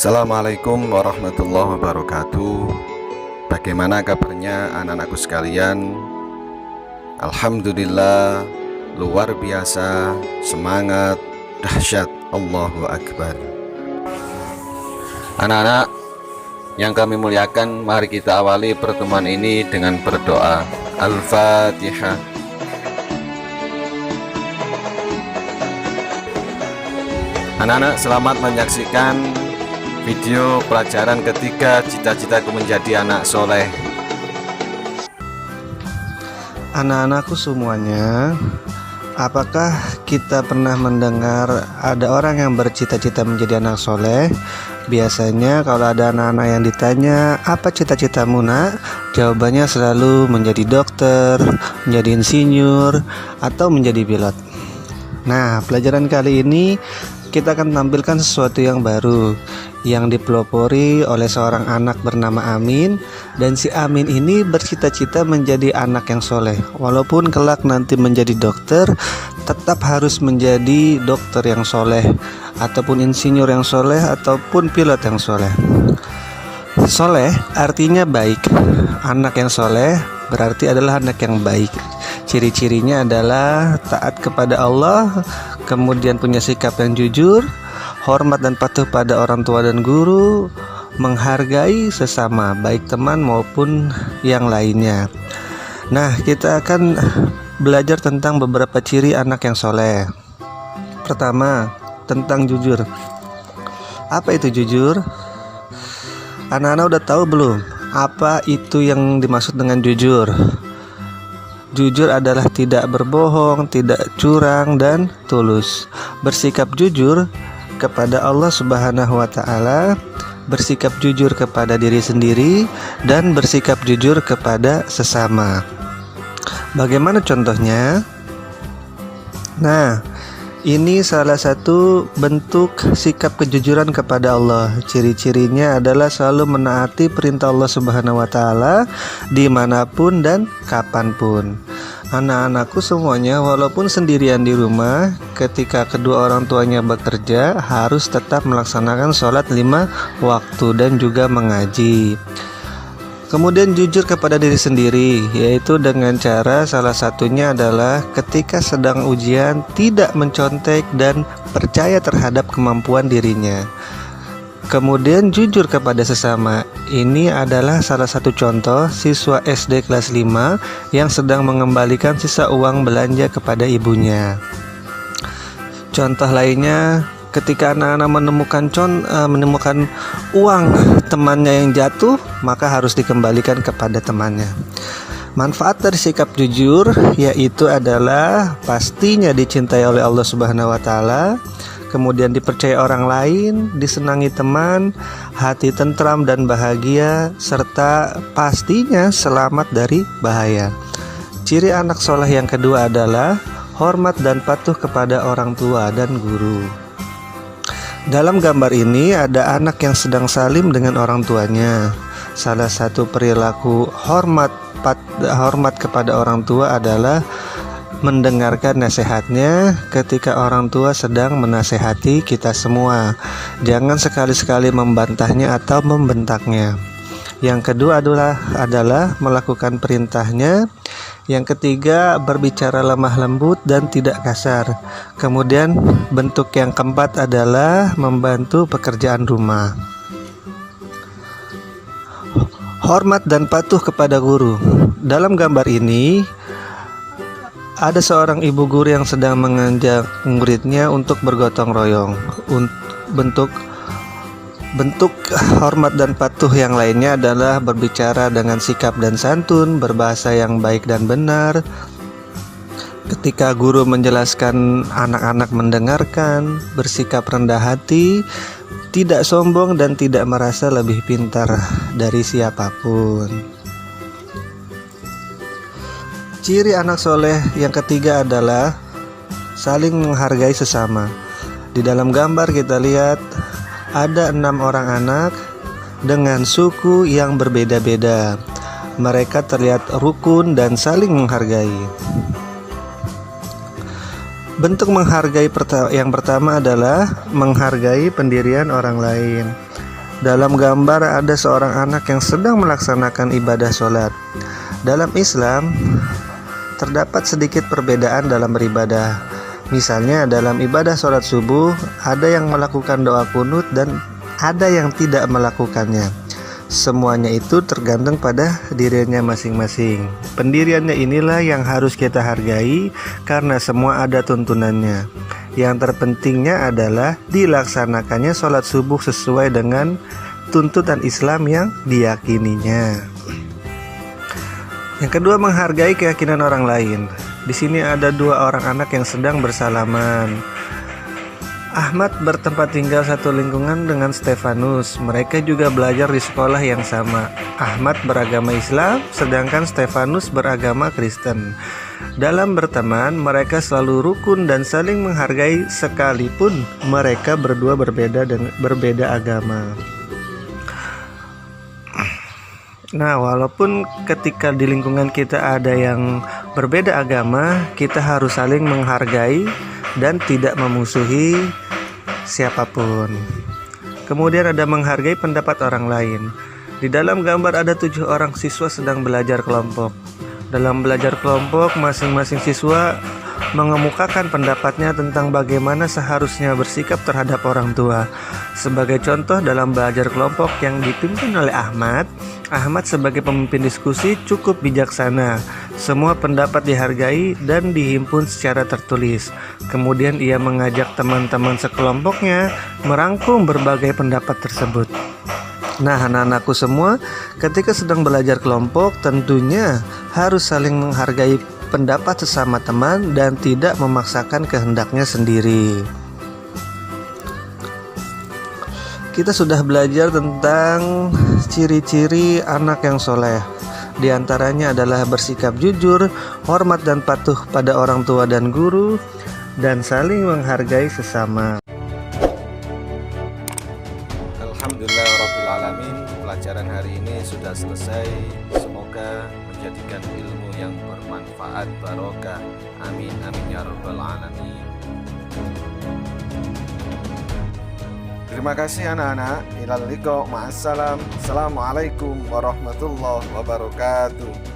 Assalamualaikum warahmatullahi wabarakatuh. Bagaimana kabarnya anak-anakku sekalian? Alhamdulillah, luar biasa, semangat, dahsyat, Allahu Akbar. Anak-anak yang kami muliakan, mari kita awali pertemuan ini dengan berdoa. Al-Fatihah. Anak-anak, selamat menyaksikan video pelajaran ketiga, cita-citaku menjadi anak soleh. Anak-anakku semuanya, apakah kita pernah mendengar ada orang yang bercita-cita menjadi anak soleh? Biasanya kalau ada anak-anak yang ditanya, apa cita-citamu nak? Jawabannya selalu menjadi dokter, menjadi insinyur, atau menjadi pilot. Nah, pelajaran kali ini kita akan tampilkan sesuatu yang baru yang dipelopori oleh seorang anak bernama Amin. Dan si Amin ini bercita-cita menjadi anak yang soleh. Walaupun kelak nanti menjadi dokter, tetap harus menjadi dokter yang soleh, ataupun insinyur yang soleh, ataupun pilot yang soleh. Soleh artinya baik. Anak yang soleh berarti adalah anak yang baik. Ciri-cirinya adalah taat kepada Allah, kemudian punya sikap yang jujur, hormat dan patuh pada orang tua dan guru, menghargai sesama, baik teman maupun yang lainnya. Nah, kita akan belajar tentang beberapa ciri anak yang soleh. Pertama, tentang jujur. Apa itu jujur? Anak-anak udah tahu belum? Apa itu yang dimaksud dengan jujur? Jujur adalah tidak berbohong, tidak curang, dan tulus. Bersikap jujur kepada Allah Subhanahu wa Ta'ala, bersikap jujur kepada diri sendiri, dan bersikap jujur kepada sesama. Bagaimana contohnya? Nah, ini salah satu bentuk sikap kejujuran kepada Allah. Ciri-cirinya adalah selalu menaati perintah Allah Subhanahu wa Ta'ala dimanapun dan kapanpun. Anak-anakku semuanya, walaupun sendirian di rumah, ketika kedua orang tuanya bekerja, harus tetap melaksanakan sholat 5 waktu dan juga mengaji. Kemudian jujur kepada diri sendiri, yaitu dengan cara salah satunya adalah ketika sedang ujian tidak mencontek dan percaya terhadap kemampuan dirinya. Kemudian jujur kepada sesama. Ini adalah salah satu contoh siswa SD kelas 5 yang sedang mengembalikan sisa uang belanja kepada ibunya. Contoh lainnya, ketika anak-anak menemukan uang temannya yang jatuh, maka harus dikembalikan kepada temannya. Manfaat dari sikap jujur yaitu adalah pastinya dicintai oleh Allah Subhanahu wa Ta'ala, kemudian dipercaya orang lain, disenangi teman, hati tentram dan bahagia, serta pastinya selamat dari bahaya. Ciri anak soleh yang kedua adalah hormat dan patuh kepada orang tua dan guru. Dalam gambar ini ada anak yang sedang salim dengan orang tuanya. Salah satu perilaku hormat kepada orang tua adalah mendengarkan nasihatnya ketika orang tua sedang menasehati kita semua. Jangan sekali-sekali membantahnya atau membentaknya. Yang kedua adalah melakukan perintahnya. Yang ketiga, berbicara lemah lembut dan tidak kasar. Kemudian bentuk yang keempat adalah membantu pekerjaan rumah. Hormat dan patuh kepada guru. Dalam gambar ini ada seorang ibu guru yang sedang mengajak muridnya untuk bergotong royong. Bentuk hormat dan patuh yang lainnya adalah berbicara dengan sikap dan santun, berbahasa yang baik dan benar. Ketika guru menjelaskan, anak-anak mendengarkan, bersikap rendah hati, tidak sombong dan tidak merasa lebih pintar dari siapapun. Ciri anak soleh yang ketiga adalah saling menghargai sesama. Di dalam gambar kita lihat ada 6 orang anak dengan suku yang berbeda-beda. Mereka terlihat rukun dan saling menghargai. Bentuk menghargai yang pertama adalah menghargai pendirian orang lain. Dalam gambar ada seorang anak yang sedang melaksanakan ibadah sholat. Dalam Islam terdapat sedikit perbedaan dalam beribadah. Misalnya dalam ibadah sholat subuh ada yang melakukan doa kunut dan ada yang tidak melakukannya. Semuanya itu tergantung pada dirinya masing-masing. Pendiriannya inilah yang harus kita hargai karena semua ada tuntunannya. Yang terpentingnya adalah dilaksanakannya sholat subuh sesuai dengan tuntutan Islam yang diyakininya. Yang kedua, menghargai keyakinan orang lain. Di sini ada dua orang anak yang sedang bersalaman. Ahmad bertempat tinggal satu lingkungan dengan Stefanus. Mereka juga belajar di sekolah yang sama. Ahmad beragama Islam, sedangkan Stefanus beragama Kristen. Dalam berteman, mereka selalu rukun dan saling menghargai sekalipun mereka berdua berbeda agama. Nah, walaupun ketika di lingkungan kita ada yang berbeda agama, kita harus saling menghargai dan tidak memusuhi siapapun. Kemudian ada menghargai pendapat orang lain. Di dalam gambar ada 7 orang siswa sedang belajar kelompok. Dalam belajar kelompok, masing-masing siswa mengemukakan pendapatnya tentang bagaimana seharusnya bersikap terhadap orang tua. Sebagai contoh, dalam belajar kelompok yang dipimpin oleh Ahmad sebagai pemimpin diskusi cukup bijaksana. Semua pendapat dihargai dan dihimpun secara tertulis. Kemudian ia mengajak teman-teman sekelompoknya merangkum berbagai pendapat tersebut. Nah, anak-anakku semua, ketika sedang belajar kelompok tentunya harus saling menghargai pendapat sesama teman dan tidak memaksakan kehendaknya sendiri. Kita sudah belajar tentang ciri-ciri anak yang soleh. Di antaranya adalah bersikap jujur, hormat dan patuh pada orang tua dan guru, dan saling menghargai sesama. Alhamdulillahirrabbilalamin. Pelajaran hari ini sudah selesai. Semoga menjadikan ilmu yang bermanfaat, barokah. Amin amin ya rabbal alamin. Terima kasih anak-anak. Ilal liqa, ma'assalam. Assalamualaikum warahmatullahi wabarakatuh.